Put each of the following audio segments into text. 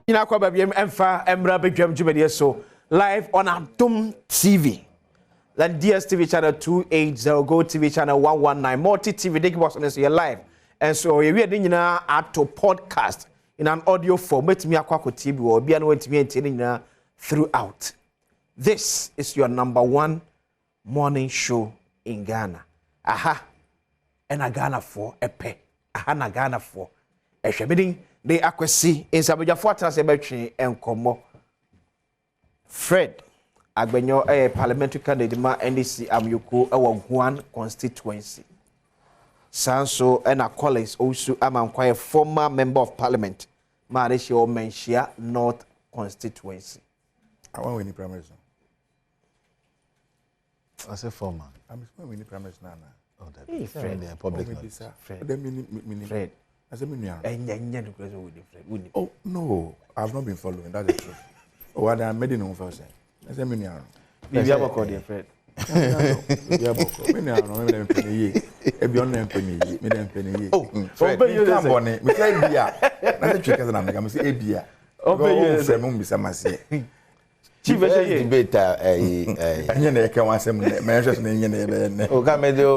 Ina kwa baby emfa emra bedwam djumede so live on Adom TV. Then DSTV channel 280, Go TV channel 119, Multi TV Dick Box on this live. And so we are doing at to podcast in an audio format me akwako TV or be an to me throughout. This is your #1 morning show in Ghana. Aha. And a Ghana for a pe. Aha na Ghana for a shedding. They akwesi in Sabuja Fortress Ebechi and Komo. Fred Agbenyo parliamentary candidate ma NDC Amyuku One constituency. Sanso and a colleagues also am former member of parliament. Marishi or Menshia North constituency. I want any primaries. I say former. I'm winning primaries now. Oh, that Fred, public. Fred. As a million. Oh, no, I've not been following. That's the truth. What I made in home first. As a million. Maybe I'm calling Fred. Chief debate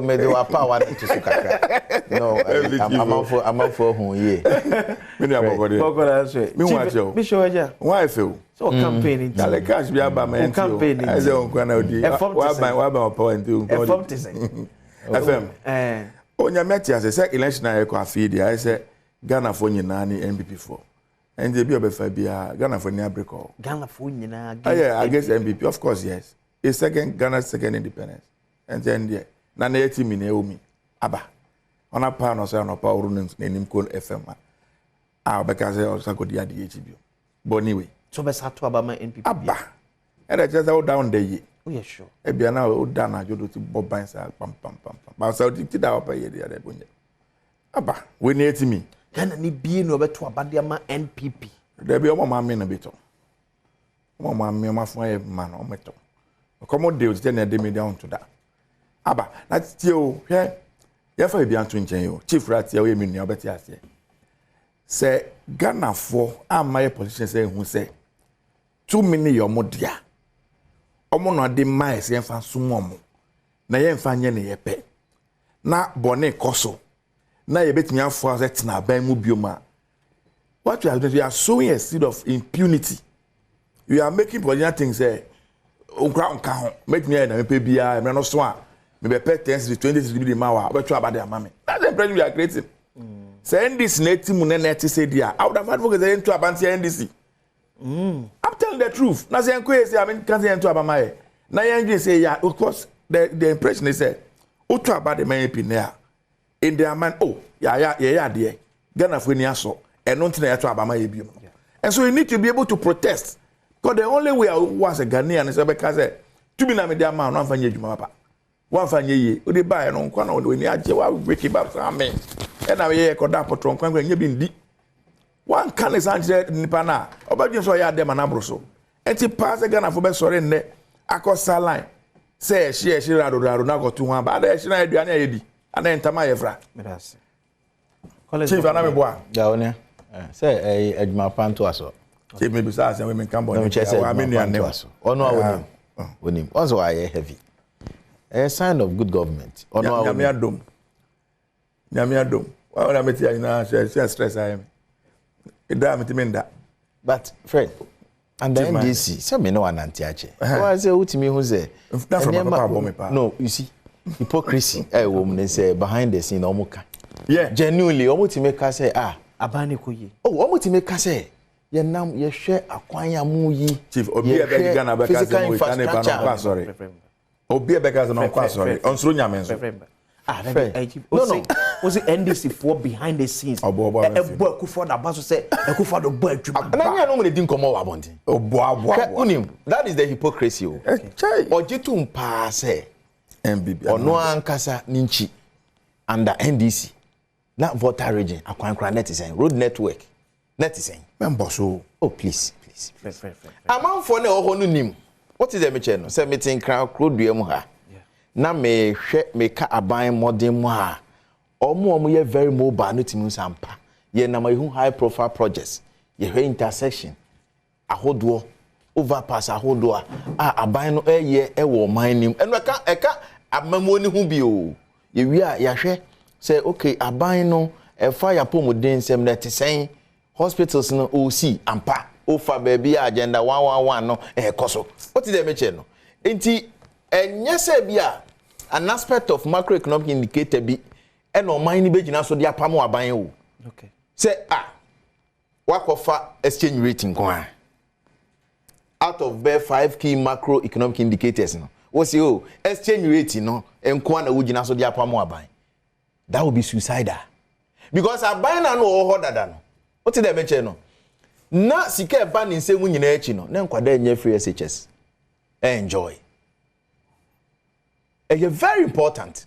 medio power to sukaka. No, I'm for who ye. Why feel? So campaigning. Cash be about my campaigning. As a FM. On your met as a second election, I feed I said Ghana for Nani MPP for. And the Biobefabia, Ghana for Niabrico. Ghana for yeah, I guess MPP, of course, yes. It's Ghana's second independence. And then, yeah, Nana 80 Mineomi, Abba. On a pan or son of power runnings, name called FM. Ah, because I also got the DHB. But anyway, so best had to about my NPP. Abba. And I just out down there. Oh, yeah, sure. Ebia now old Dana, you do to Bob Banks, pam. But so did our pay the other bunny. Abba, we need to me. Ghana ni be no better about the NPP. There be a mamma in a bit. Mamma, my friend, man, or metal. Come on, deals, then they me down to that. Abba, that's you, yeah. Therefore, be answering you. Chief Rat, you mean your better. Say, Ghana for my position, say, who say 2 million your modia. Omono de mais yen fa sumomo. Na yen fa nye ne yepe. Na bone koso. Na yebetimi afo aset na ban mu bioma. What you are sowing a seed of impunity. You are making political things say onkra onka ho. Make me na mepe bia me no so a me be pay 10 to 20 to be ma wa obetu abade amame. That's the impression we are creating. Say this neti mu na neti say dia. I would have advocated into abanti NDC. I'm telling the truth. Na say enko say I mean can say into abamaye. Na yen say yeah, of course the impression is say otu abade man epinea. In their mind, oh, yeah, there. Ghana for ni aso. And not na to abamaye biom. And so you need to be able to protest. Because the only way I was a Ghanaian is because to be na me there man, one fanye juma papa. One fanye ye. O de buy no kwa na we ni aje wa break it up amen. And na ye ko da potron kwa nye bi ndi. One can is anje nipa na. Oba so ya dem na broso. Enti pass Ghana for be sore nne akosa line. Say she rado na go to one ba da she na aduane ayedi. Ana entama yefra. Medase. Chief ana me boa. Ja onia. Say adwuma panto aso. Chief me bisa say we can born. Wa me nua ne aso. Ono a wonim. Also I heavy. A sign of good government. Ono a wonim. Nyame adom. Wa ona meti anyina say stress I am. Ida meti menda. But Fred, and the NDC, say me no anantiache. Why say utimi hu say? No, you see. Hypocrisy woman say behind the scene omuka. Yeah, genuinely omutime ka say abani koyi. Oh, omutime ka say ye nam ye hwe akwanya mu yi. Chief obi e be Ghana be ka say mo tane pa no kwa sorry. Obi e be ka say no kwa sorry. Onsuro nyame nso. No. Was it NDC for behind the scenes? Ebo for na baso say Akufo do bo adwuma. Na nya no mo dey nkomo wa bonti. Obo. That is the hypocrisy. Ojitu mpa say MBB ono ankasa ninchi under NDC na voter region akwankra netizen road network netizen member so oh please amount for na ohonu nim what is the meche no say meeting crown road duam ha na me hwe me ka aban modern mu ha omo ye very mobile no timi sampa ye na ma hu high profile projects ye hwe intersection ahodo overpass ahodo a aban no eye wo man nim eno eka amamu ni hu bi o ye wi a ya hwe say okay aban no fire pomoden sem na tesen hospitals no o si ampa o fa baby agenda 111 no koso what did they mention no enti enye say bia an aspect of macroeconomic indicator bi eno man ni begina so dia pam aban o okay say wakofa exchange rate nko out of 5 key macroeconomic indicators no we say exchange rate no nko na wugina so dia pam aban that would be suicidal because aban na no ho dada no what did they mention no na sika ba ni nsemu nyina echi no na nkwada enye free SHS enjoy very important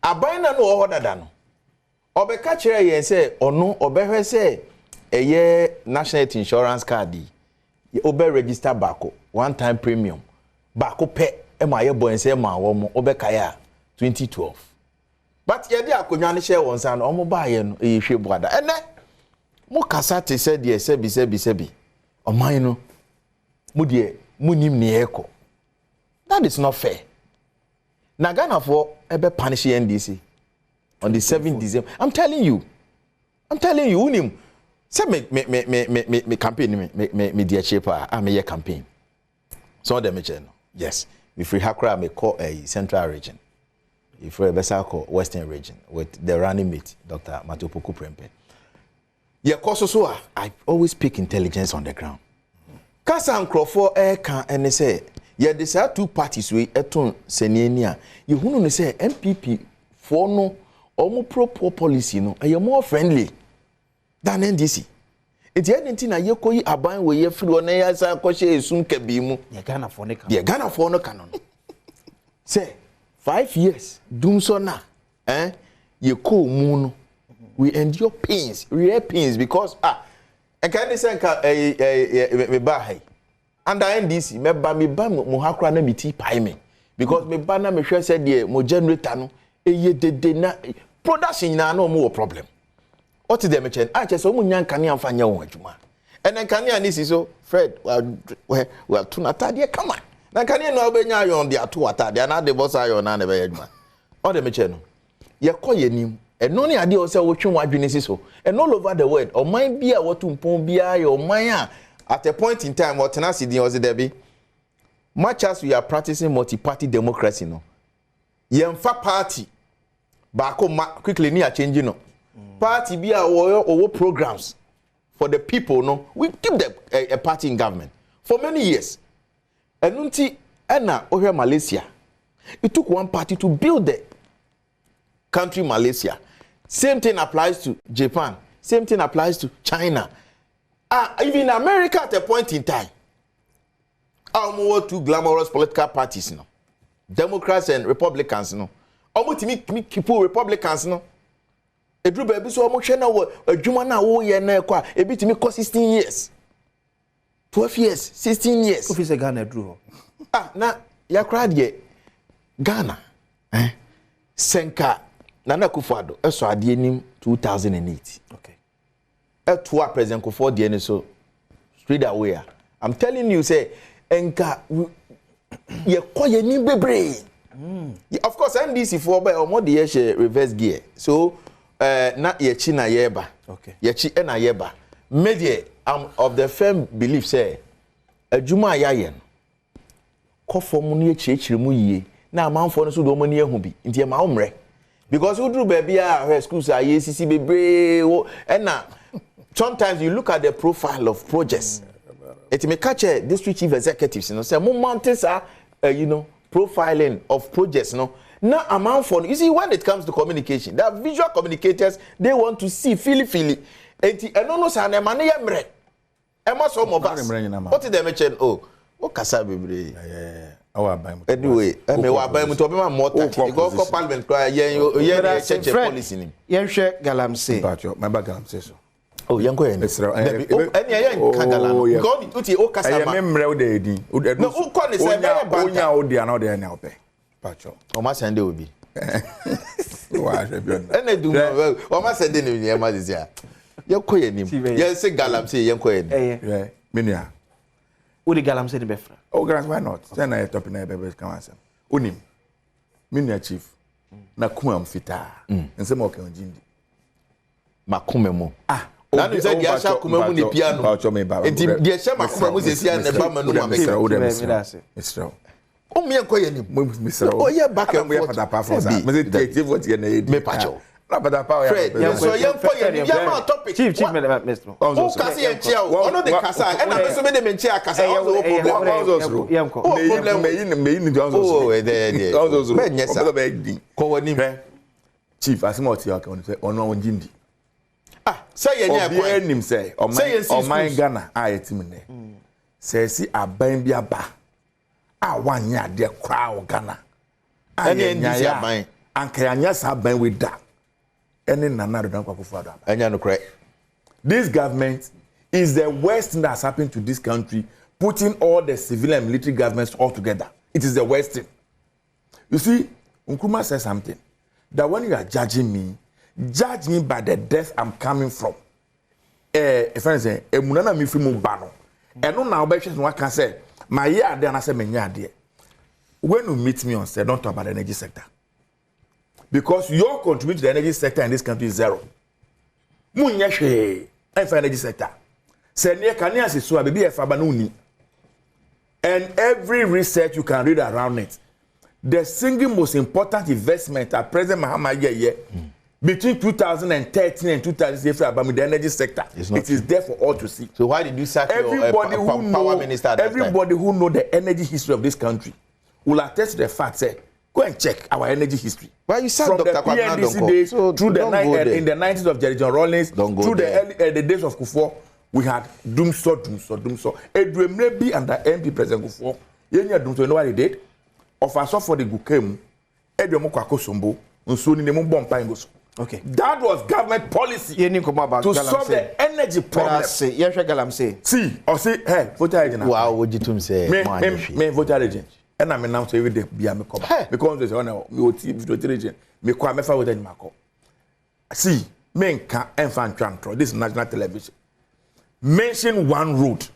aban na no ho dada no obeka kire yen say ono obehwe say eye national health insurance card obe register bako one time premium bako pe e ma ye boy say ma wo mo obeka ya 2012 but ye dey akonwa ne share won san no omo ba ye no e hwe buada ene mo kasa te say de sebi oman no mo de mo nim ne eko that is not fair na Ghana for ebe punish NDC on the 7th December I'm telling you unim say me campaign me dear shaper am a campaign so dem me no yes we free hakra me call a central region if we besa call western region with the running mate Dr. Matopoku Prempe ye course so I always speak intelligence on the ground kasa nkrofo kan ene say ye the say two parties we eton seniani a ye hunu ne say MPP for no omo pro policy no e more friendly than NDC. It's anything na ye koyi aban we ye free on ya sa kwhye esum kabi mu. Ye Ghana for ne kan. Ye Ghana for no canon. Say 5 years dum so na ye ko mu no we endure pains, real pains because and can say me ba hai. Under NDC me ba mo hakra na meti pai me because me ba na me hwe say de mo generator no eye dede na production na no mo problem. What did they mention? I just so nyan kania fanya won adwuma. And then kania ni so Fred well to atade come on. Na kania no obenya yon de ato atade na de boss ayon na be adwuma. All the mention no. Ye koye nim. And no ni ade o say wo twen wadwene si so. And all over the world, o man bia wo tumpon bia your man at a point in time what tenacity din was there be. Much as we are practicing multi-party democracy no. Yemfa party ba ko quickly ni a change no. Party be our programs for the people no we keep them a party in government for many years and until over Malaysia it took one party to build the country Malaysia. Same thing applies to Japan, same thing applies to China, even America at a point in time. More two glamorous political parties no, Democrats and Republicans no, almost me people Republicans no. Edru baby so mo hwe na wo adwuma na wo ye na ekwa ebitimi ko 16 years 12 years 16 years office Ghana edru ho na ya kra de Ghana senka Nana Akufo-Addo eso ade nim 2008 okay eto a president Akufo de so straight away I'm telling you say enka ye koye ni bebre of course NDC for by omo de ye reverse gear so na yechi na yeba okay yechi na yeba media of the firm belief say adwuma ayaye ko form no yechi mu yie na amanfo no so do mani ehu bi ntie ma omre because we do baby a schools are yesisi bebre na sometimes you look at the profile of projects it may catch a district chief executives you know say mo mountains are profiling of projects no. Now, amount for you see when it comes to communication, the visual communicators they want to see feel. And no say na man ye mre. E ma so mo bas. What did they mention? Oh kasa bebre. Anyway, me wa ban mu to be ma mortar. Go parliament cry ye check policy ni. Yen hwe galamsey. My back galamsey so. Oh yanko ye. Any ye kan galam. Go uti o kasa ba. Me mre o de edin. No o ko ni say be bank. Onya o dia na o de na ope. Pacho. O ma sende obi. Wa shebion. Ene du o ma sende ni e ma dizia. Ye koye nim. Ye se galamsey ye koye nim. Minia. Who the galamsey the befra? Oh, grand, why not? Then I top in a baby come answer. Unim. Minia chief. Na kumam fita. Nse mo ke onjindi. Makumemo. Na no say dia sha kumemu ni piano. Enti dia sha makumemu se sia ne ba manu ma meka. Mr. O me enko ye nim. Mr. O ye back and forth. Me say take what you need. Me pacho. Fred, so young for you, young topic. Chief, Mr. Oh, Cassie and Chia, one of the Casa, and I'm so many men Chia Casa. Oh, Chief, as much as you can say, or no Jindi. Ah, say him say, or my Ghana, I timid. Say, see, a bambia ba. I 1 year, dear crowd Ghana. I ain't mine. And can yes, have been with that. Any nana don't go for that. And you know correct. This government is the worst thing that's happened to this country, putting all the civil and military governments all together. It is the worst thing. You see, Nkrumah said something that when you are judging me, judge me by the death I'm coming from. If I say, "Emunana mi fi mu bano," and no now be what can say. My year there and I say me year there. When you meet me on set, don't talk about the energy sector. Because your contribution to the energy sector in this country is zero. Munyeshe, energy sector. Senye kania si so abibi efabanuni. And every research you can read around it. The single most important investment at President Mahama Yeye between 2013 and 2016 about the energy sector. It is there for all to see. So why did you sack your power minister at that time? Everybody who know the energy history of this country will attest to the fact that go and check our energy history. Why you said Dr. PNDC days, so through the in the 90s of Jerry John Rawlings, through the days of Kufuor, we had doomsaw. Edwin maybe under MP President Kufuor. You know what he did? Of us for the Gukem, Edwin Mokako Sombo, Unsuni Nemo Bompa. Okay. That was government policy to solve the energy problem. See, or say, hey, voter agent. Wow, what did you say? Me voter agent. And I'm announcing every day be a me come because there's one me TV me kwa me fa with any mako. See, men can enfant control this is national television. Mention one road.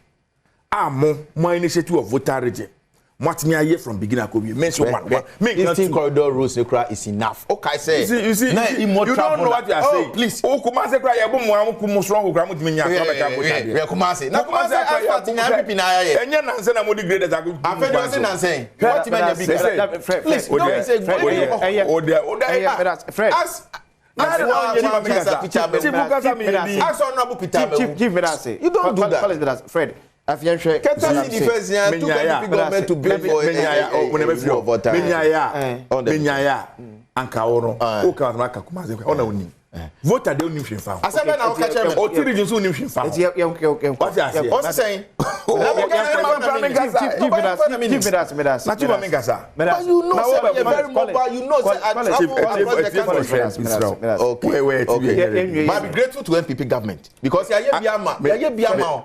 Mo initiative of voter region. What me aye from beginning ko mention one. This corridor rules is enough. Okay, say. You see, you don't know what you are saying. Please. O kuma se kra ye bo mo am ku strong kra mo timi nya ka be ka voter. We kuma se. Na kuma se asphalt nya pipi na aye. Enye na nse na mo degrade that go. Afa do se na say. What me nya big. Please, don't say Fred. You don't do that. Fred. Afianhwe see the first year two government to blame for menyaya anka woro o ka na ka kuma ze ona oni voter dey oni hwemfa asebe na o ka chere o tiri jinso oni hwemfa what you say o saying you know say very mobile you know say okay but be grateful to NPP government because ya biama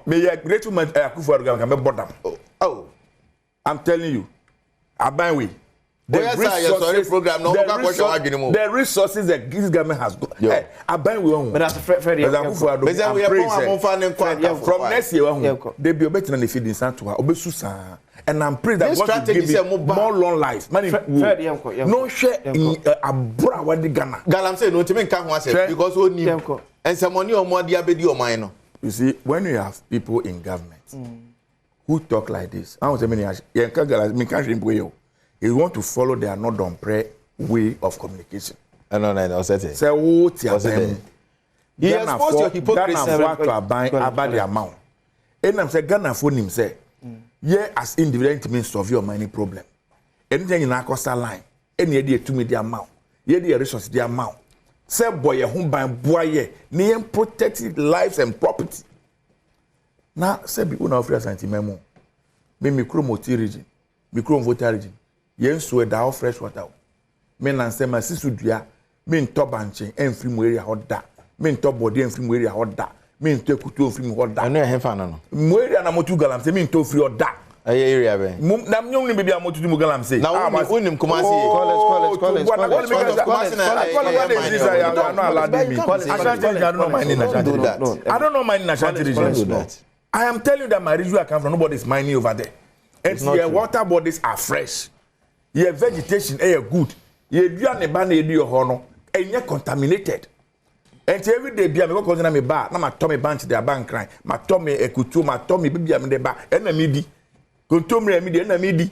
me ya grateful man Akufo-Addo government me bodam oh I'm telling you Abanwe the resources that this government has got. But that's Freddie. From next year, they be better than the feeding Santua, Obesusa. And I'm praying that God will give you more long life. No share in a bra what the Ghana. Galamsey no temen can one say because we need and some money or more diabedi or minor. You see, when you have people in government who talk like this, I want to mean, you want to follow their not done prayer way of communication. No, say what you he exposed your hypocrisy about the amount. And I'm saying Ghana for him say, yeah, as individual means solve your money problem. Anything in our coastal line, any idea to me the amount, yeah, the resource the amount. Say boy, home by boy, name protected lives and property. Now, say be una offer sentimemo. Me micro region, micro voter region. Yen so da fresh water. Me nan say my sisu dua, me nto banche enfri mu area hot da. Me nto body enfri mu area hot da. Me nto ekutu enfri mu hot da. Anu e fa no. Mu area na motu galam say me nto free hot da. Aye area be. Na nyom ni bibia motu mu galam say. Na unim kuma say. College. I don't know my national region. I am telling you that my region I come from, nobody is mining over there. And your water bodies are fresh. Your vegetation are good. Your hono and you're contaminated. And every day, be a go consider me bar. Now my tummy bunch their bank crying. My tummy a kutu, my tummy baby am the bar. And a midi. Contumely a midi and a midi.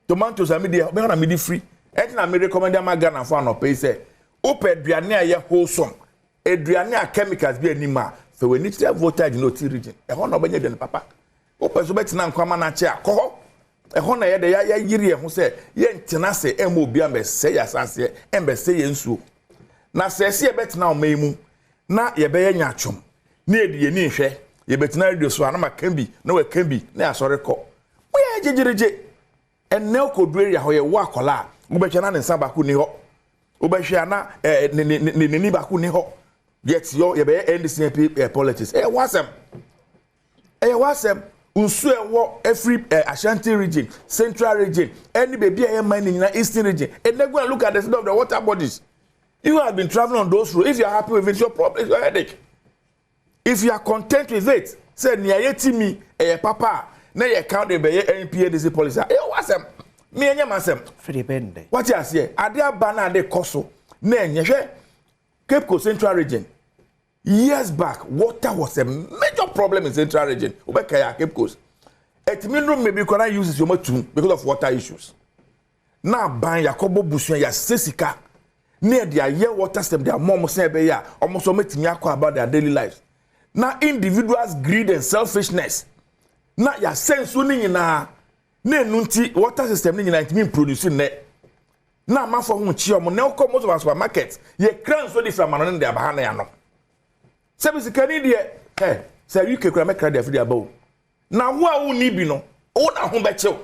Tomatoes are midi, be on a midi free. And I may recommend my gun and found no pay say. Open Driania ya wholesome. Adriania chemicals be anima. So we need to have voltage in the region. A honor better than papa. Open so better than come on chair. Call. A honor ya yiri who say, yen tenase emo biambe say as answer, embe say yensu. Na say see a bet now memu. Na ye be nyachum. Near the ye share. Ye bet na radio so anama can be, no it can be, na sorry call. We are jijiji. And now could really how ye walk ola. Ubechana and Sabaku ni ho. Ubeshana ni baku ni ho. Yet your NDCP politics. Wasem. Unsu wo every Ashanti region, Central region, any baby mining in the Eastern region. And then go and look at the state of the water bodies. You have been traveling on those roads. If you are happy with it, your problem is your headache. If you are content with it, say near me papa, now you count the NPA policy. Wasem. Me and myself. What you say? Adia bana de koso. Ne Cape Coast Central region. Years back, water was a major problem in Central region. Ubekaya Cape Coast. Etimindro maybe can use your too because of water issues. Now ban Yakobo Bushia ya sesika. Near their year water system, their mom say be ya almost meeting about their daily lives. Now individuals' greed and selfishness. Now ya sense winning na ne nunti water system ni na intimi producing ne. Na ma for hu chi omo na come most of our supermarkets. Ye kran so different man on their bahana ya no. Service Canadian, say you can make credit for the above. Now, who are you need no? Oh, now, home back you.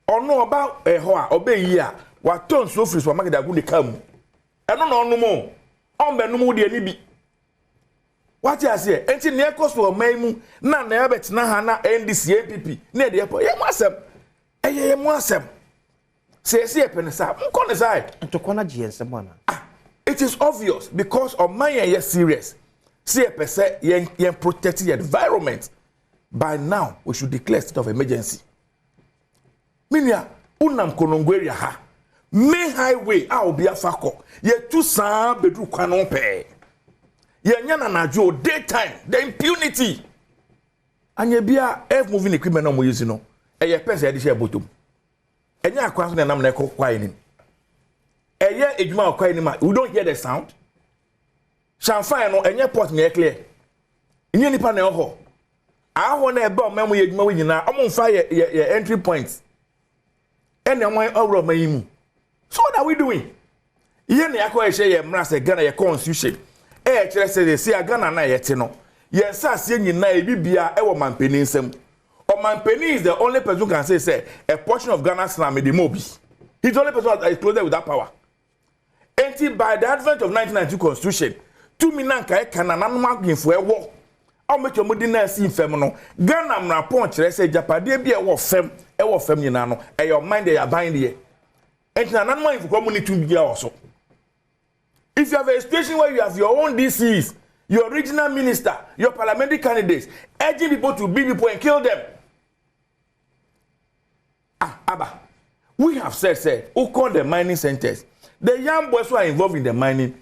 Or know about a hoa, obey ya. What turns so free for market that would come. I don't know no more. On the no more, dear Nibi. What you say? Ain't near cost for Maymu, none never Nahana, NDCAPP, near the airport. You must have. You must have. Say, a penisa, Conisai, and to Conagy and someone. It is obvious because of my yes serious. See a percent yen protect the environment. By now, we should declare state of emergency. Minya, unam konongweria ha. Main highway, I'll be a fako. Ye two sa bedru kwanon pe. Ye nyana na jo daytime, the impunity. And ye be a earth moving equipment no mo using no. E ye pense ye share bottom. Enya akwanso na nam na ekọ kwa enim. Eye ejuma okwa enim, we don't hear the sound. Shanfai no enye port na clear. Inye nipa na ho. Aho na ebe o memu ye ejuma wi nyina, omo mfa ye entry points. Ene omo awro mayimu. So what are we doing? Ye na yakọ ehye ye mra se Ghana ye constitution. Kire se se Ghana na ye te no. Ye nsase nyina e bibia e wo mampeni nsam. O mampeni is the only person who can say a portion of Ghana's land the mobi. He's the only person that is clothed with that power. Until by the advent of 1992 constitution, 2 million kai kanananuma ginfo ewo. How much your modina see fem no. Ghana mra pon kire say japade bia e wo fem nyina no. E your mind dey bind here. Until nananuma ginfo community bia also. If you have a situation where you have your own DCs, your regional minister, your parliamentary candidates, urging people to beat people and kill them. Abba, we have said, who call the mining centers? The young boys who are involved in the mining,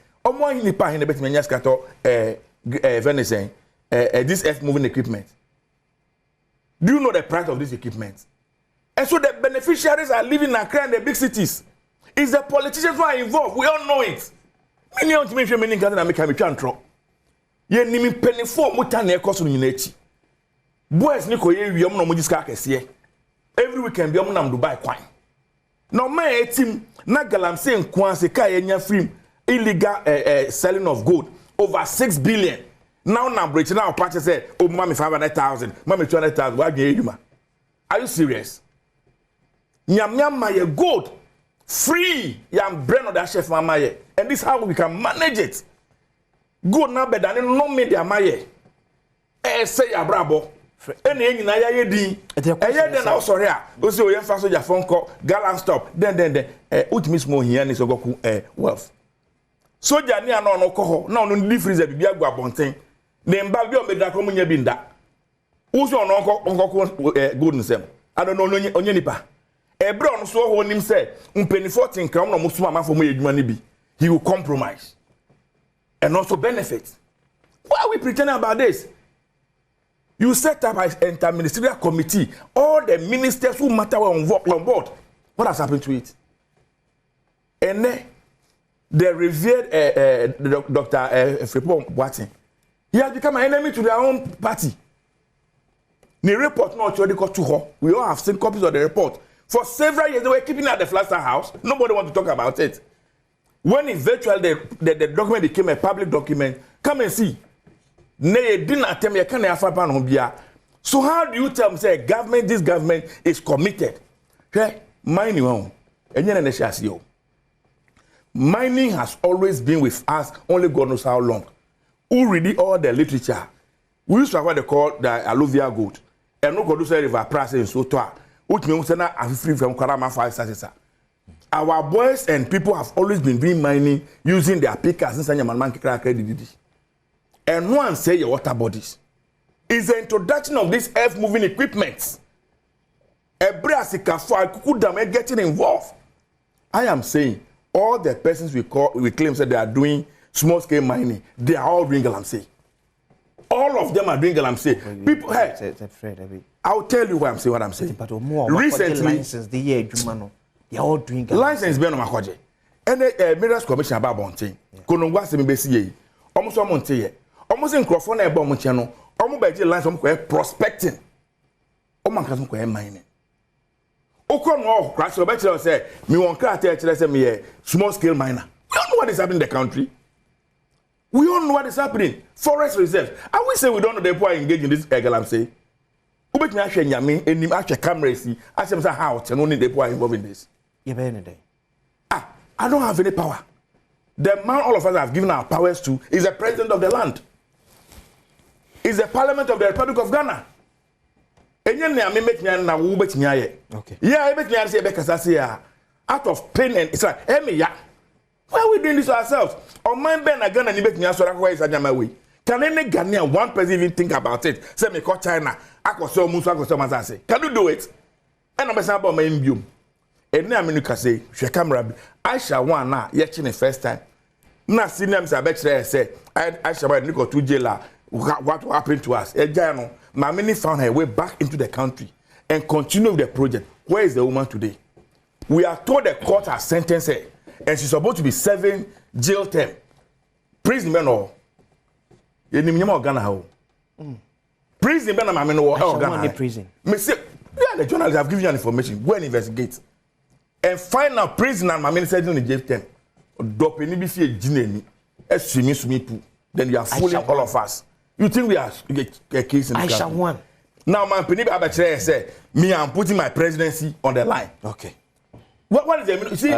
this earth moving equipment. Do you know the price of this equipment? And so the beneficiaries are living in Accra and the big cities. It's the politicians who are involved. We all know it. Many of them many Ghana make a control. Ye ni mi penny for muta na ekoso nyinachi. Boys ni ko ye wiam na mo jiska kese. Every weekend bi am na Dubai kwan. No man etim na galamsey nko ase ka ye nya free illegal selling of gold over 6 billion. Now na breach now patch say o mama 500,000, mama 200,000 wa gye eduma. Are you serious? Nyam ma ye gold free yam brain of that chef mama ye. And this is how we can manage it. Good na better than no media maye. Say abrabo. Any nyina ya yedi. Den na sorry a. O say o ye fa soja phone call, galant stop. Then ultimate small here ni so goku wealth. Soja ni ano no ko ho. Na ono ndi freezer bibia gu abonten. Ne mba bi o medra ko munya bi nda. Uso onko good nsem. I don't know onye nipa. Ebre on so ho nim say mpenifo tinkram no muso amafo mo edwuma ni bi. He will compromise and also benefit. Why are we pretending about this? You set up an inter-ministerial committee. All the ministers who matter were on board. What has happened to it? And then the revered Dr. Fripo Boateng, he has become an enemy to their own party. The report not already got to her. We all have seen copies of the report. For several years, they were keeping it at the Flaster House. Nobody wants to talk about it. When eventually the document became a public document, come and see. So how do you tell me, say, government, this government is committed? Okay? Mining has always been with us, only God knows how long. Who read all the literature? We used to have what they call the alluvial gold. And no God say river price in Sotoa, which means I'm free from Karama 5 Sasisa. Our boys and people have always been doing mining using their pickers and Sanya Man credit. And one say your water bodies. Is the introduction of this earth moving equipment. Getting involved. I am saying all the persons we claim that they are doing small scale mining, they are all doing galamsey. All of them are doing galamsey. People, hey, I'll tell you why I'm saying what I'm saying. Recently, they are all doing galamsey. License Ben Makoje. And the Mirrors Commission about Bonting. Konongwa Sembesi. Almost Monte. Almost in Crawford and Bomontiano. Almost by the lines of prospecting. Oman can mining. Okono, Crash Roberto say, me won't crack me small scale miner. We don't know what is happening in the country. We all know what is happening. Forest reserves. I will say we don't know the poor engaged in this galamsey. Ubet me actually yamin and him actually camera see. I say how and only the poor involved in this. I don't have any power. The man all of us have given our powers to is the president of the land. Is the parliament of the Republic of Ghana. Okay. Yeah, I make me say out of pain and it's like, why are we doing this to ourselves? Or mind Ben again and you make me answer why is my way. Can any Ghanaian one person even think about it? Say me call China, I could so much say. Can you do it? And I'm about my imbume. And now I say, she camera. I shall one now, yet in the first time. Now see them say, I shall go to jail. What will happen to us? Mamini found her way back into the country and continued the project. Where is the woman today? We are told the court has sentenced her and she's supposed to be serving jail term. Prison men or Ghana. Prison men or Ghana. Prison. The journalists have given you information. Go and investigate. And find out prison and Mamini said in the jail term. Then you are fooling all of us. You think we are a case in the country? Won. Now, man, Penny say, me, I'm putting my presidency on the line. Okay. What is the you see?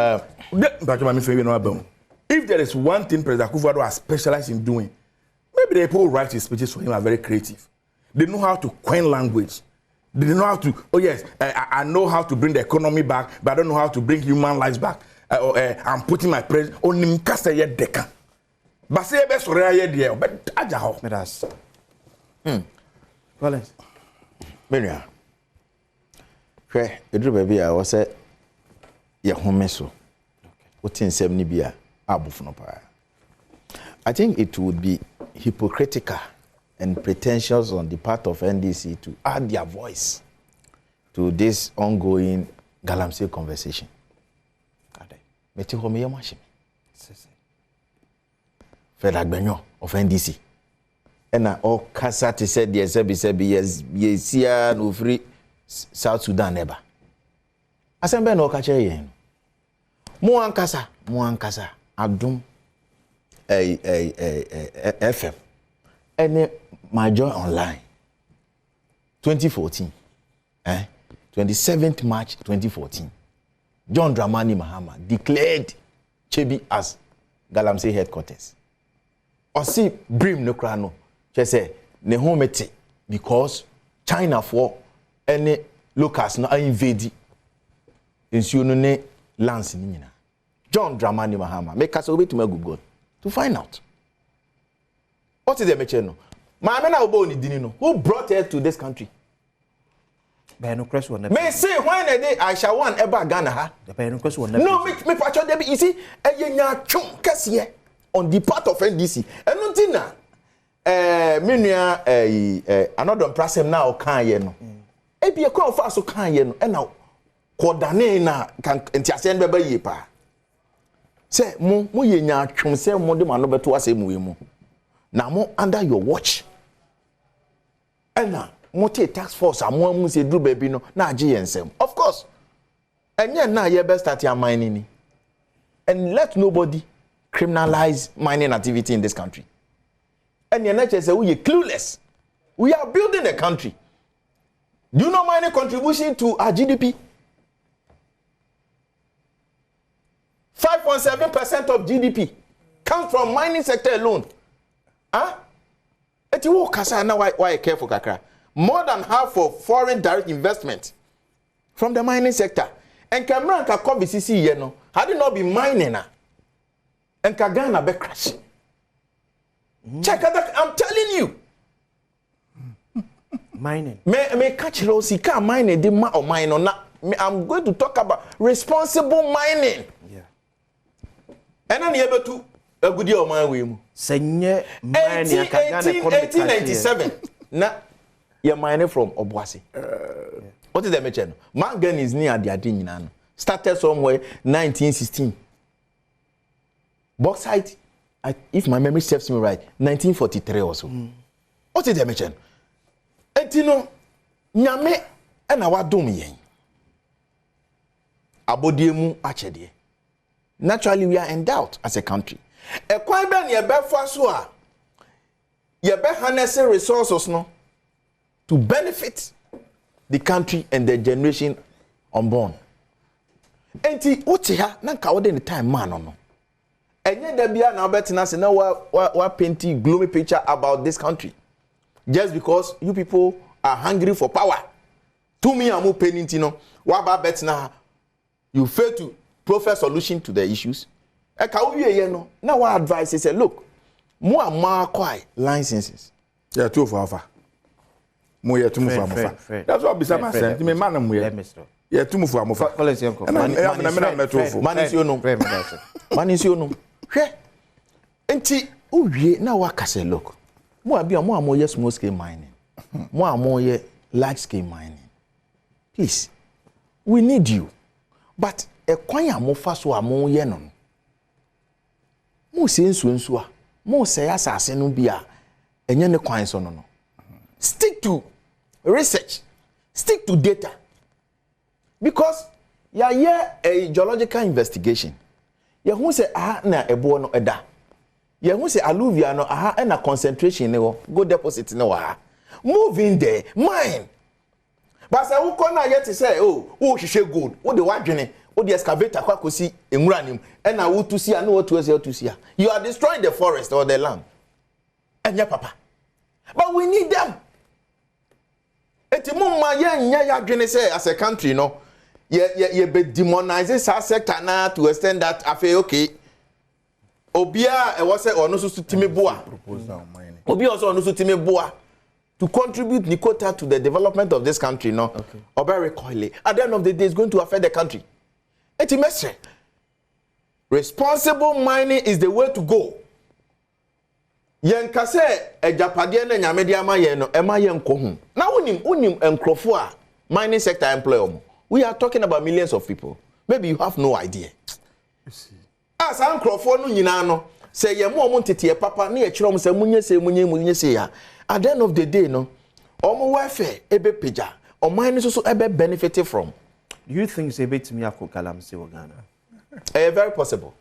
If there is one thing President Akufo-Addo has specialized in doing, maybe the people who write his speeches for him are very creative. They know how to coin language. They know how to. Oh yes, I know how to bring the economy back, but I don't know how to bring human lives back. I'm putting my president on Nimkasa yet deca. But say best or idea, but Ajaho. Medas. Well, Mania. Okay, the baby, I was at your home so. What in 70 beer, Abufonopa. I think it would be hypocritical and pretentious on the part of NDC to add their voice to this ongoing galamsey conversation. Meti home ya machine. Federal Benyo of NDC. And all Kasati said yes, yes, no free South Sudan never. Asembe no kache yen. Mo ankasa Adom FM. And my joy online 2014 27th March 2014 John Dramani Mahama declared Chebi as Galamsey headquarters. Osi brim no krano che say ne homete because China for any locals no invade insuno ne lands ni nyina. John Dramani Mahama make us over to my Google to find out. What is the mechanic? Maame na obo ni dini no. Who brought her to this country? Me say when a day I shall want eba Ghana ha. No, me patcho dey you see enya twon kese on the part of NDC. Enu ti na me nua Adom prasem na o kan ye no. E bi e kwa fa so kan ye no e na kodane na kan entiase no beba ye pa. Say mo ye nya twon say mo de ma no beto ase mu we mu. Na mo under your watch. Ena mote tax force amon say do baby no na age yensem. Of course. Enye na ye best start your mining. And let nobody criminalize mining activity in this country. And your nature say we are clueless. We are building a country. Do you know mining contribution to our GDP? 5.7% of GDP comes from mining sector alone. Huh? Eti wo kasa na why careful kakra. More than half of foreign direct investment from the mining sector. And Cameron ka come BCC here no. Had it not been mining na. And Ghana be crash. Check that I'm telling you. Mining. Me catch sika mining the ma or mine or not. I'm going to talk about responsible mining. Yeah. And then you able to a good year of my way. Senye mining ka Ghana 1897. Na you're mining from Obuasi. What is the mention? Mangan is near the Adin. Started somewhere 1916. Bauxite, if my memory serves me right, 1943 also. What is the mention? Etino, nyame ena wadom yen. Abodiemu achede. Naturally, we are endowed as a country. E kwan ben ye be fa so a ye be harness resources no to benefit the country and the generation unborn. Enti uti ha na nka wode the time man no. Enye da bia na obetina se na wa painting gloomy picture about this country just because you people are hungry for power. To me amu painting no wa ba betina you fail to proffer solution to the issues. E ka wo ye no na wa advice say look mo ama kwai licenses. Yeah, two for alpha. Mo ye tumu for amofa. That's what bisa ma me man mo ye. Ye tumu for amofa. College yanko. Man is you no. Man is you no. Hwe. Enti uwie na waka say look. Mo abi mo ye small scale mining. Mo ye large scale mining. Please. We need you. But e kwan amofa so amo ye no. Mo se nsu a. Mo se asase no bia enye ne kwan so no. Stick to research. Stick to data. Because ya a geological investigation. Ya hu se aha na ebo no eda. Ya hu se alluvia no aha na concentration ne wo go deposit ne wa. Move in there, mine. But say who na yet say oh hwehwe gold. Wo de wadwene, wo de excavator kwa kosi enwura nim. E na wo to see and wo to see. You are destroying the forest or the land. Anya papa. But we need them. Etimumma nya ya dwene say as a country no ye be demonize our sector na to extend that afa okay obia e was say ono so timi boa obia also ono so timi boa to contribute the quota to the development of this country no okay. Oba recoil at the end of the day is going to affect the country. Etimese responsible mining is the way to go. Yen kase ejapade na nyamede ama yen no ema yen ko hu na unim enkrofo a mining sector employ. We are talking about millions of people. Maybe you have no idea. As enkrofo no nyina no say ye mo tete papa na ye kire om say munye se ya at the end of the day no omo welfare ebe peja o mining so ebe benefit from. Do you think say betimi akọ galamsey wo Ghana? Very possible.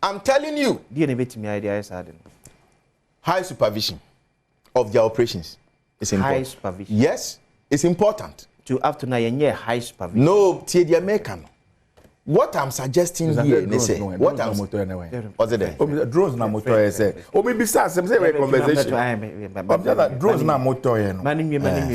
I'm telling you. High supervision of their operations is important. High supervision. Yes, it's important. To have to na high supervision. No, the American. What I'm suggesting here, they say. What I'm what's it there? Drones na motor say. Obi bisa say we conversation. Drones na motor no.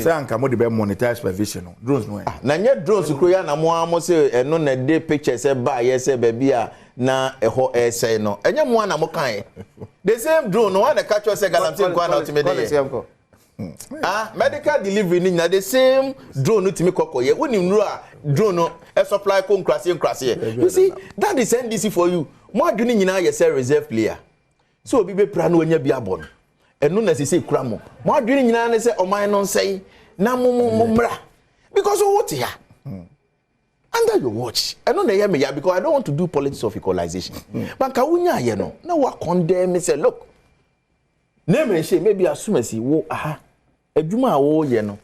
Say anka mo de be monetize supervision. Drones no. Na nye drones kro ya na mo say eno na dey picture say ba ye say baby a na eho say no enye mo na mo kan the same drone no one catch us say galamsey go na ultimate medical delivery ni na the same drone no timi kokoye woni nru a drone no supply ko nkrase you see that is NDC for you mo adwene nyina ye say reserve player so obi be pra na onya bi abon enu na sese kura mo adwene nyina na say oman no nsei na mo mra because what here under your watch enu na hear me ya because I don't want to do politics of equalization but ka wunya ye no na wa condemn me say look name she maybe asumasi wo aha adwuma wo ye no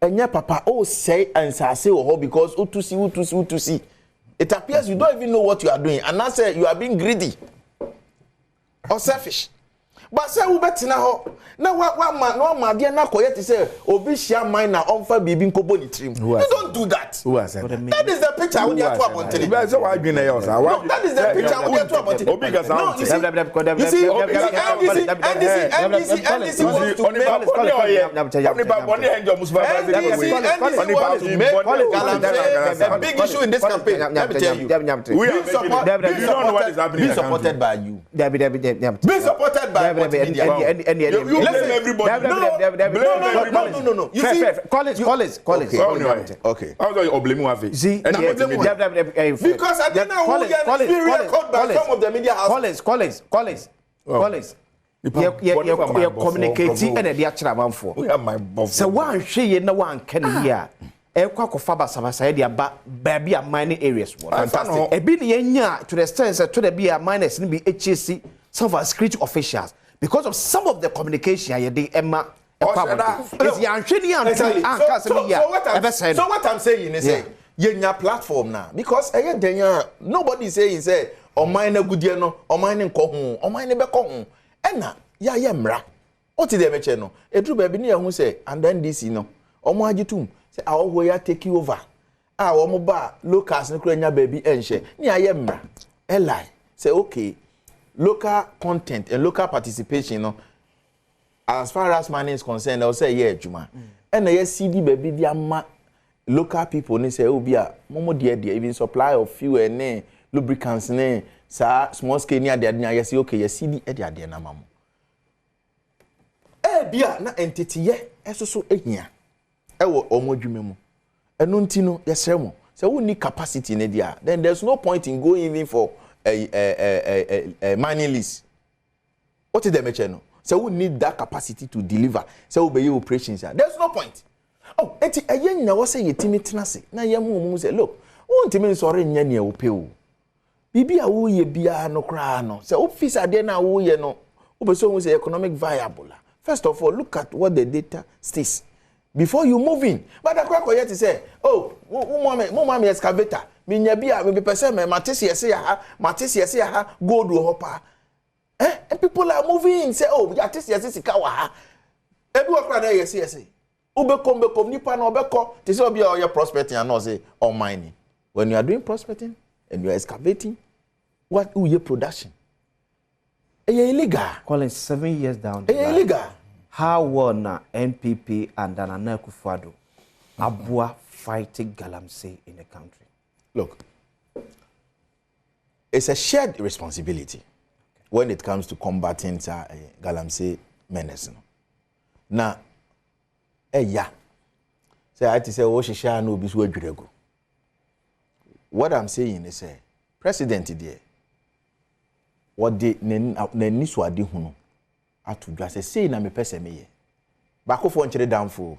enya papa o say ansase wo because utusi it appears you don't even know what you are doing and I say you are being greedy or selfish but say we betina ho na wa ma de na koye ti say obi hia man na onfa bibi nkobo ni trim you don't do that who has said that is the picture we dey to abonte but so why been here that is the picture we dey to abonte obi ga sound you see NDC wants to make a big issue in this campaign. Let me tell you, we are supported by you. Be supported by you blame everybody. No. You see, college. Okay. How do you blame one? See, because I didn't know who get record by some of the media houses. College. You communicating and the actual man for. We have my boss. So one she na one can here. Ekwa kofa basabasa dia ba baby a mining areas. Fantastic. E bi ne nya to the extent to the be a miners ni be HC some of our security officials because of some of the communication here the Emma. So what I'm saying is your platform now because nobody say o mine gudie no o mine nko ho o mine be ko ho ena ya mra o ti de meche no edru ba bi ne hu say and then this no o mo agitum say awo ya take you over o mo ba locals ne kura nya ba bi enhye ne ya mra eli say okay local content and local participation no as far as money is concerned I'll say yeah juma and na CD baby dia ma local people ni say obi a momo de even supply of fuel and lubricants ne sa small scale ni ade na yes okay yes CD e de na mamo bia na entity ye esoso ehia e wo omodwume mu enu nti no yesre mo say we need capacity ne dia then there's no point in going even for a mining lease what is the meche no so we need that capacity to deliver so we be operations there's no point oh enti ayen na wo say yetimi tenase na yem mu say look won timi sori nya ne wo pe o bibi a wo ye bia no kra no say office ade na wo ye no wo be so we say economic viable first of all look at what the data states before you move in but the kwako yet say oh mo excavator me nya bia me pese me matese yese ya ha gold wo hopa and people are moving say oh matese yese sika wa ha ebi wo kra na yese ubekom nipa na obeko te say obi your prospecting and no say on mining when you are doing prospecting and you are excavating what your production illegal calling 7 years down illegal how won NPP and Nana Akufo-Addo abua fighting galamsey in the country? Look, it's a shared responsibility when it comes to combating galamsey menace. Now, say I to say Oshisha no bisu adwirego. What I'm saying is president there what the nisu ade hunu atu dwa say na me pese me ye bakofo nkyere damfo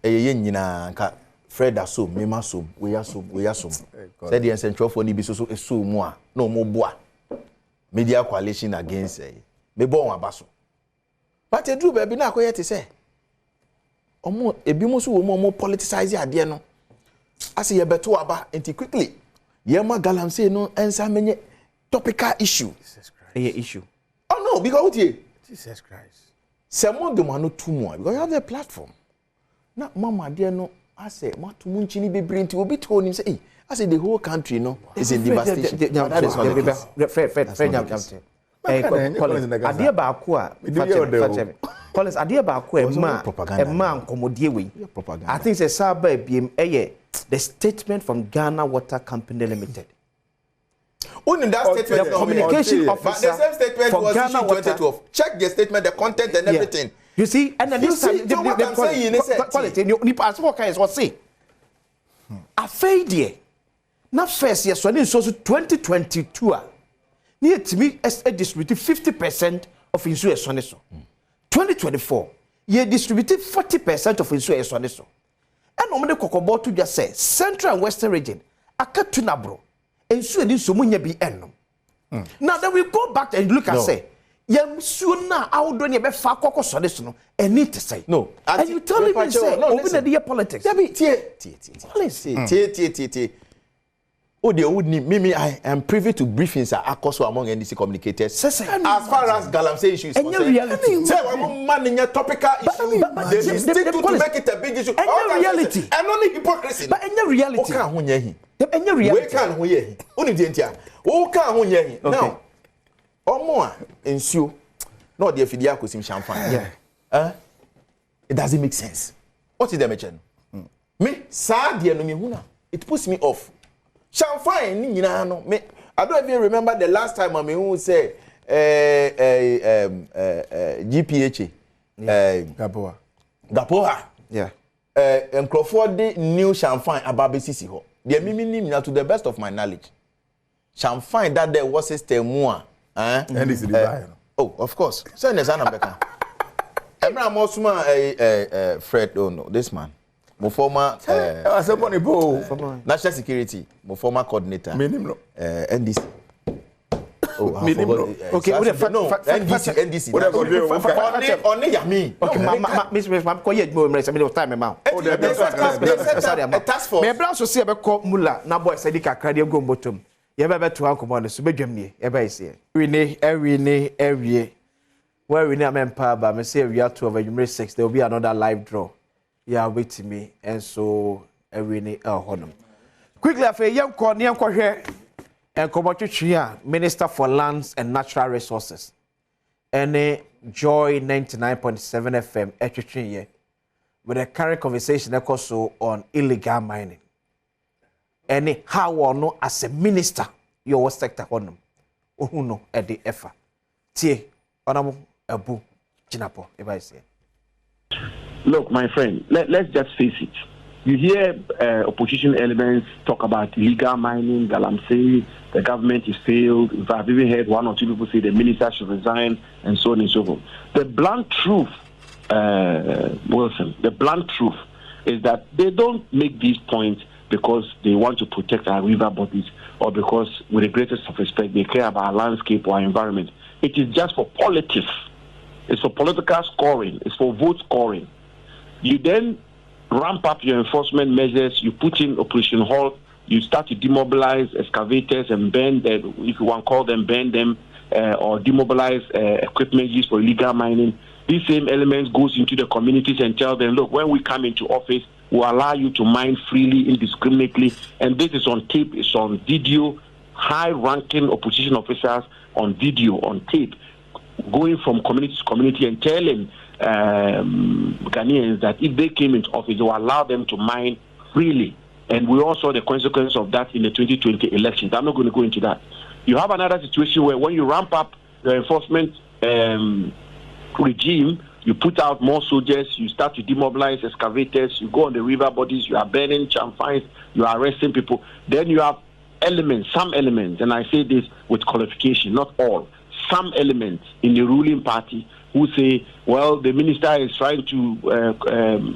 eyeye nyina nka Fred asom mema som we asom said the centralfo ni bi so eso mu a na omo boa media coalition against me bon abaso but edru ba bi na akoye te say omo ebi mo so wo mo politicize ade no ase ye beto aba enti quickly ye ma galamsey no ensa menye topical issue issue oh no because what you Jesus Christ. Someone the man no too more because you have the platform. Now, mama, dear no, I say, Matumunchini be bring to be told him say, I say the whole country no is in devastation. That is Fred. Adia ba ko a Collins adia ba ko e ma nkomodie we. I think say Saba biem the statement from Ghana Water Company Limited. Only that statement. The communication officer. But the same statement was issued in 2012. Check the statement, the content, and everything. You see, and then this time, so what I'm saying is quality. You pass what kind of say? A failure. Not first year, so 2022. Near to me, as a distributed 50% of insurance on this. 2024, you distributed 40% of insurance on this. And on the Kokobo to just say Central and Western region, a cut to Nabro, and so this Sumunya be enum. Now then we go back and look and say, Yam sooner out doing a far caucus on this no, and need to say no. And you tell me say, open the politics. Yeah, oh, they would need me. I am privy to briefings at Akoso among NDC communicators. As far as galamsey issues, and your reality. Say, one man in your topical issue, they stick to make it a big issue. And your reality. And only hypocrisy. But in your reality. Okay, who ye? And your reality. We can't who ye? Only the entire. Okay, who ye? Now, or more ensue. Not the Fidia Kusim champagne. Yeah. It doesn't make sense. What is the mention? Me, sad, dear, no me huna. It puts me off. Champagne, you know, me. I don't even remember the last time I mean who say GPHA. Gapoa. Yeah. And Crawford new champagne about BCC ho. The meaning to the best of my knowledge. Champagne that there was system more. And this is the oh, of course. Send us an American. Abraham Osuma Fred, oh no, this man. My former national security, my former coordinator. Minimum. NDC. Oh, okay, NDC. Only Yami. Okay, Miss, I'm calling you. I'm going time amount. Oh, they set a task force. My brother say about call Mula. Now boy said he can carry go bottom. You ever to uncle on the super Germany? Ever say every year. Where we name empower, but I say we are 2 of 6. There will be another live draw. Yeah, wait to me, and so every day honor. Quickly, after young Cornelia here and Kobochia, Minister for Lands and Natural Resources, and Joy 99.7 FM, Etchin, with a current conversation also on illegal mining. And how or no as a minister, your sector honor, who know at the effort. Tie, honorable Abu Jinapo, if I say. Look, my friend, let's just face it. You hear opposition elements talk about illegal mining, galamsey, the government is failed. In fact, I've even heard 1 or 2 people say the minister should resign, and so on and so forth. The blunt truth, Wilson, the blunt truth is that they don't make these points because they want to protect our river bodies or because, with the greatest of respect, they care about our landscape or our environment. It is just for politics. It's for political scoring. It's for vote scoring. You then ramp up your enforcement measures, you put in Operation Halt, you start to demobilize excavators and burn them, if you want to call them, burn them, or demobilize equipment used for illegal mining. These same elements goes into the communities and tell them, look, when we come into office, we'll allow you to mine freely, indiscriminately, and this is on tape, it's on video, high-ranking opposition officers on video, on tape, going from community to community and telling Ghanaians that if they came into office, they will allow them to mine freely. And we all saw the consequences of that in the 2020 elections. I'm not going to go into that. You have another situation where when you ramp up the enforcement regime, you put out more soldiers, you start to demobilize excavators, you go on the river bodies, you are burning champagnes, you are arresting people. Then you have elements, some elements, and I say this with qualification, not all, some elements in the ruling party who say, well, the minister is trying to,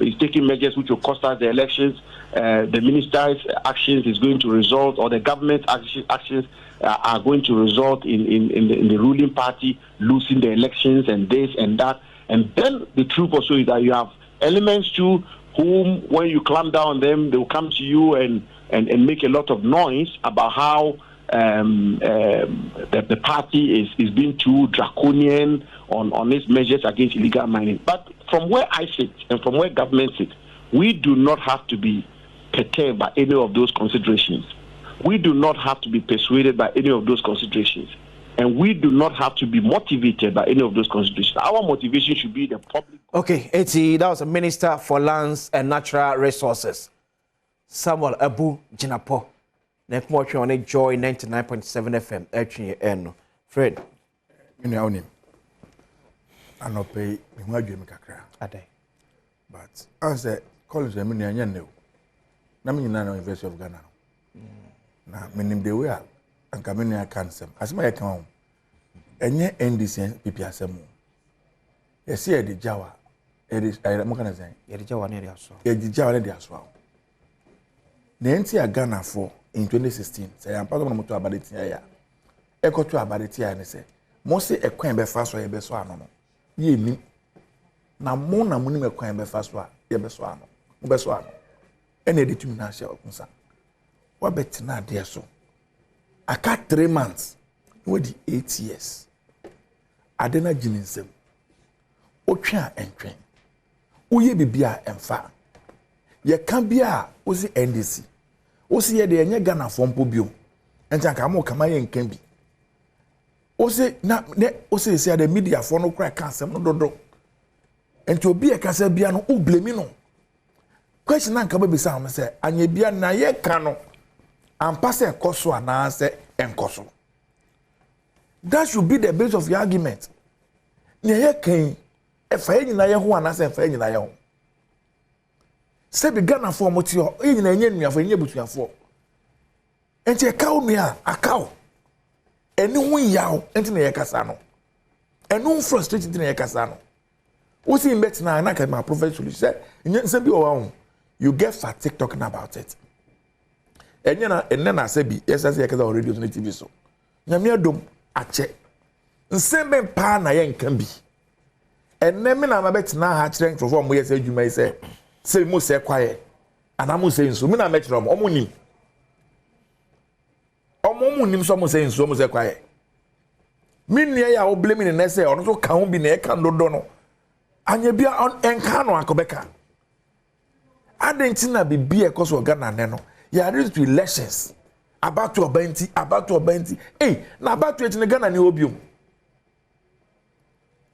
is taking measures which will cost us the elections. The minister's actions is going to result, or the government's actions are going to result in the ruling party losing the elections and this and that. And then the truth also is that you have elements too whom, when you clamp down on them, they will come to you and make a lot of noise about how the party is being too draconian on its measures against illegal mining. But from where I sit and from where government sits, we do not have to be perturbed by any of those considerations. We do not have to be persuaded by any of those considerations. And we do not have to be motivated by any of those considerations. Our motivation should be the public. Okay, Eti, that was a Minister for Lands and Natural Resources, Samuel Abu Jinapo. Next more on Joy 99.7 FM. Actually, no. Fred. You know him. I no pay me wa dwem kakra. Ade. But I say college me na nya no. Na me nyina na University of Ghana. Na me nim the way anka me na kan sem. Asema ye kan ho. Enye NDC pipi asem. Ye se e di jawa. E di mo kan say. Ye di jawa na di aso. Ye di jawa na di aso. Na enti a Ghana for in 2016 say am part of moto abadeti ya. Ekoto abadeti ya ne say. Mo se ekwan be fa so ye be so ano no. Ye ni na mo na mo ni me kwan be fa so a ye be so ano mo be so ano ene de tumi na hye okunsa wa bet na de so aka 3 months we di 8 years adena gininsem otwa entwen uye bibia emfa ye kan bia osi NDC osi ye de enye Ghana fompo bio enti aka mo kama ye nkan bi osi na ne osi se the media for no cry cancel no dodo enti obi e kasa bia no o blame no question na nka be say am say anye bia na ye ka no ampa se ekoso ana se enkoso. That should be the base of your argument. Ne ye kan e fa yin na ye ho ana se fa yin na ye ho se bi Ghana for motio yin na enye nuafo enye butuafo enti e ka onua akaw eni hu yaw enti na ye kasa no enu frustrated na ye kasa no wo see bet na ka my professor say say bi o you get fatigue talking about it enya na say bi yes say ye kasa on radio on TV so nyame adom ache nsembe pa na ye nkan bi enne me na bet na ha kire nkrofo mo ye say adwuma say mo say kwaye ana mo say nso me na me kire mo nim omo nim so mo say nso mo say kwaye minne ya o blame ni na say ono so ka ho bi na e ka dodo no anya bia enka no akobeka adentina bibia ekoso Ghana ne no ya ready to elections about to obenti na about to echi Ghana ni obium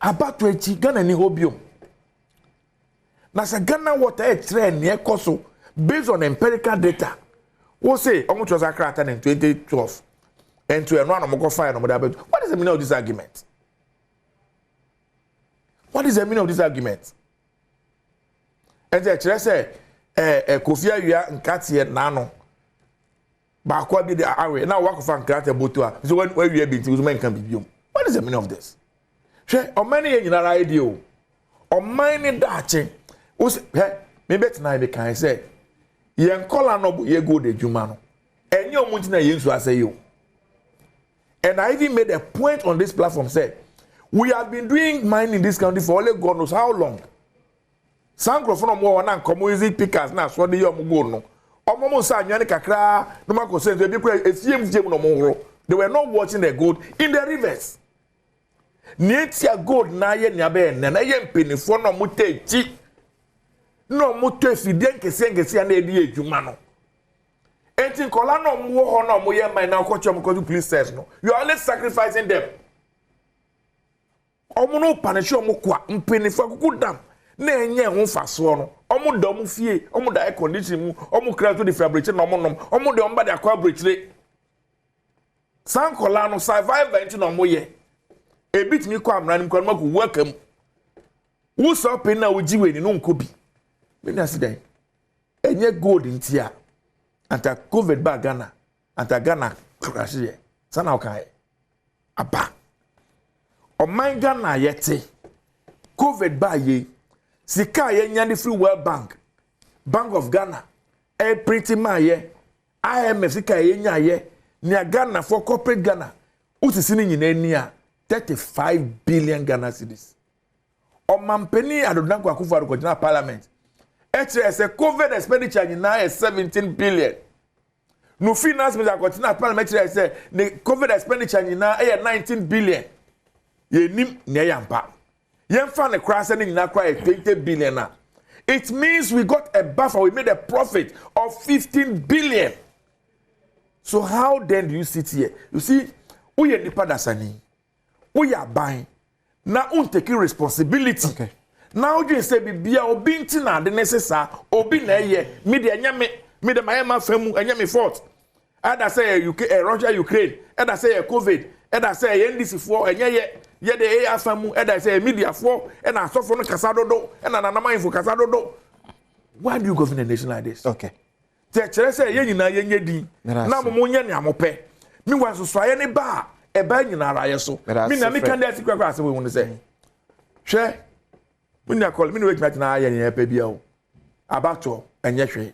about to echi Ghana ni obium na sa Ghana water e trend ne ekoso based on empirical data we say omo to sakrata in 2012 and to eno anomoko fire no mo da. What is the meaning of this argument? What is the meaning of this argument? And the church say Kofi Awia nkatie na no ba kwa bi the awe na wa kofa nkatie boto a so when we be nti so man kan bibiom. What is the meaning of this? Hwe o man ye nyina idea o man ni daache o me bet na be kan say yen kola no bo ye go de djuma no enye o munti na ye nsu ase yo. And I even made a point on this platform say we have been doing mining in this country for only God knows how long. Sankro for no more na nkomo easy pickers na so de yom go no. Omomo sa anwane kakra no ma ko say be ko efiem no mo. They were not watching the gold in the rivers. Netia gold na ye nya be na ye mpenifo no mo techi. No mo tefi den kese na edi adwuma no. Enti kola no mo ho no mo ye mine na ko chom ko please says no. You are only sacrificing them. Omo no punish omo kwa mpenifo akuku dam na enye ho faso no omo da omo fie omo da air condition mu omo kra to the fabrication no omo nom omo de omba de akwa breachre sankola no survive enti no omo ye ebit mi kwa amran kwa mako welcome wo so pe na wo jiwe ni no nkobi me na sidai enye gold enti a anta covid ba Ghana anta Ghana crash ye sana okai aba o man Ghana yete covid ba ye sika ye nyane free World Bank of Ghana e pretty man ye IMF sika ye nya ye ni Ghana for corporate Ghana usisi ni nyina ni a 35 billion Ghana cedis o mampeni Adom Akufo-Addo ko jina parliament HSA COVID expenditure nyina is 17 billion no finance minister ko jina parliament say the COVID expenditure nyina 19 billion ye nim ne yampa yemfa ne krasa ne nyina kwa 20 billion na. It means we got a buffer, we made a profit of 15 billion. So how then do you sit here? You see, we are nipa dasani. We are buying. Now we take responsibility. Okay. Now you say bibia obi ntina de necessary obi na ye me de nyame me de mayema famu nyame fault. Ada say UK Russia Ukraine, Ada say COVID, Ada say NDC for enye ye de asamu, Ada say media for and asofo no kasado do, and ananama info kasado do. Why do you govern a nation like this? Okay. Chere say ye nyina ye di. Na mo nye ne amope. Mi wan so aye ne ba e ba nyina ra ye so. Mi na mi kan dey sikwa ase we won say. Hwe. Mi na call mi no wait na aye ne pa bia o. Abato enye hwe.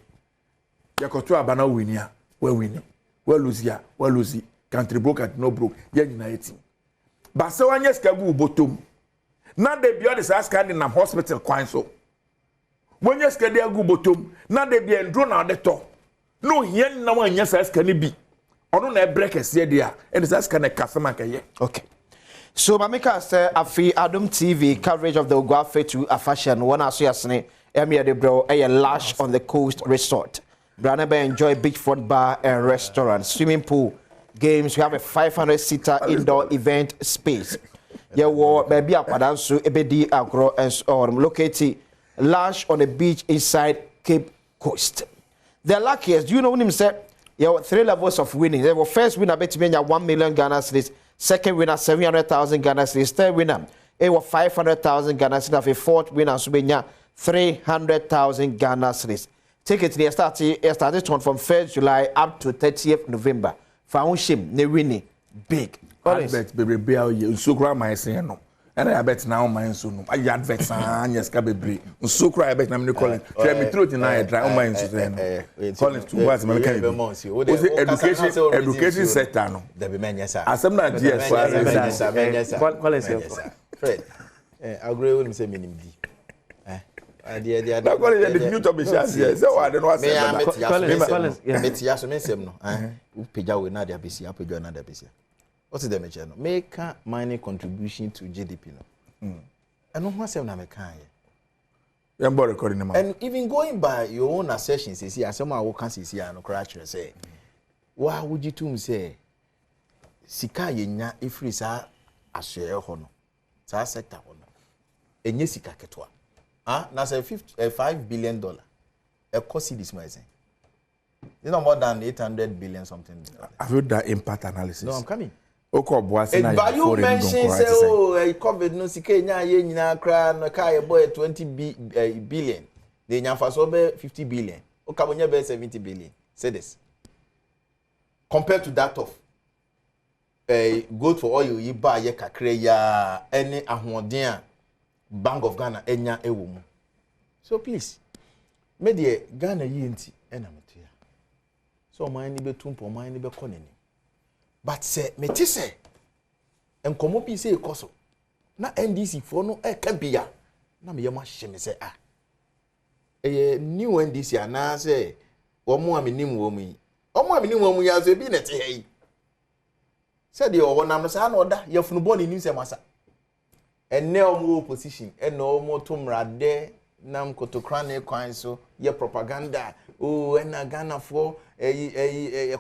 Ye koto abana wini a, we wini. We lose ya, we lose. Country broke and no broke. Ye nyina eti. Ba se wanye skagu botom. Na de bia de sa ska na hospital kwan so. When you skadi agu botom na de bi endro na de to no hien na wan nya sa skani bi ono na break ese dia and sa skani kasama kaye. Okay, so mamika say afi Adom TV coverage of the Ogwafe to Afashian one aso yasne emia de bro lash on the coast resort. Branaba enjoy beachfront bar and restaurant, swimming pool, games. We have a 500-seater indoor event space. Yeah, wo baby akwadanso ebedi agro and located lash on a beach inside Cape Coast. The luckiest, do you know when him said, there were 3 levels of winning. There were first winner, bet me 1 million Ghana cedis, second winner, 700,000 Ghana cedis, third winner, it was 500,000 Ghana cedis, a fourth winner, so 300,000 Ghana cedis. Tickets, they started from 1st July up to 30th November. Foundation, they winning big. Bet baby you so cry my say no. And I bet now my so no. I advert yes ka bebre. So cry I bet na me call it. Try me throat na I dry on my so no. Call it 2 words me can. Education sector no. There be men yes sir. Asem na GS Call it Fred. I agree with him say me nim di. They call it the new topic yes. So I don't know what say. Me so me sem no. Peja we na dia besi, apeja na dia besi. What is the measure? Make a minor contribution to GDP. No? I don't want to say na make and even going by your own assertions, you see, as some of our see and crash say, why would you to say, Sika yenya if we sa a share hono, sa sector hono, and yesika ketwa. Ah, now say $5 billion. A cost this myself. You know more than 800 billion something. I've heard that impact analysis. No, I'm coming. But you mentioned say COVID no sike nya ye nyina kra no kai boy 20 billion. They nya for so be 50 billion. O ka bonya be 70 billion. Say this. Compared to that of good for oil you buy ye kakra ya any ahoden a Bank of Ghana enya ewo mu. So please me de Ghana yi enti ena metia. So man ni betumpo man ni be koneni. But say meti say enkomo bi say ekoso na NDC for no e ka bia na me yema hye me say new NDC ana say wo mo aminim wo mu yi o mo aminim wo mu ya so bi na te yi say de o nam no say na oda ye funu boni nim say masa enne o mo opposition enne o mo tumrade nam kotokran ne kwan so ye propaganda oh ena Ghana for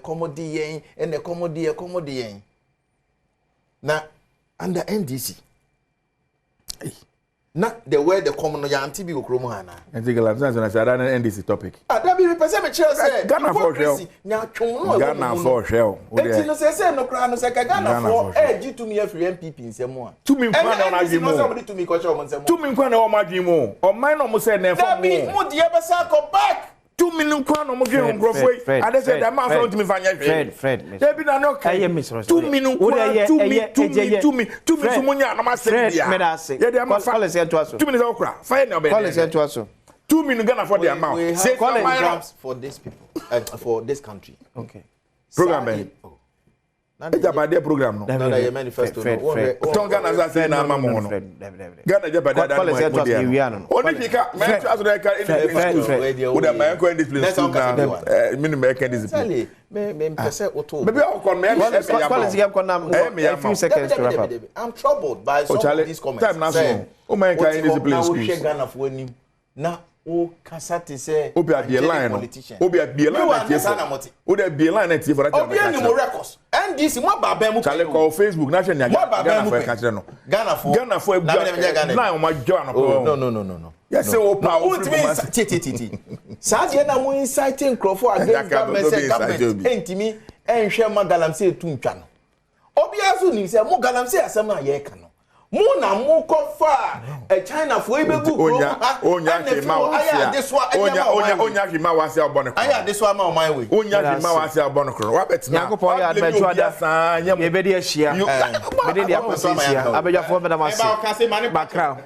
comedy yen and a comedy yen na under NDC na the way the common ya anti bi okromo hana and the galamsey na say that NDC topic that be person me chair say Ghana for shell nya twon no Ghana for shell enti no say no kra no say Ghana for gi to me free MPP nsem a to me kwa na adwimo somebody to me kwa cho mo nsem to me kwa na o madwimo o man no mo say na for mo de be say come back 2 million crown on Muggy on Grofway. I said that man from me Fred. There be no 2 million 2 Munya no say yeah they am call us to us 2 minutes okra fire no be call us to us 2 million Ghana for the amount say programs for these people for this country. Okay. Program ben it's about their program no that your manifesto no don't Ghana say na mama no Ghana je bada that only fika man as they can in with the man go in this place minimum can discipline me pese auto maybe I come me a few seconds to wrap up. I'm troubled by some of these comments time now o man can in discipline schools Ghana for nim na o kasati say obi a be line no obi a be line na tie obi a be line na tie for that obi any mo records NDC mo ba ben mu chale call Facebook na hwe nya Ghana for ka kire no Ghana for na o ma jo no yes say o pa o titi saje na mo inciting crofo against government say government entimi enhwe ma galamsey tu ntwa no obi aso ni se mo galamsey asem na ye ka no mo na mo kofa China fo ibegu kro ha onya ki ma wase abone kro aya this one ma o my way onya ki ma wase abone kro wa betina yakopon ya admeju ada ye be de ahia be de akosi ahia abejafo be da mase bakra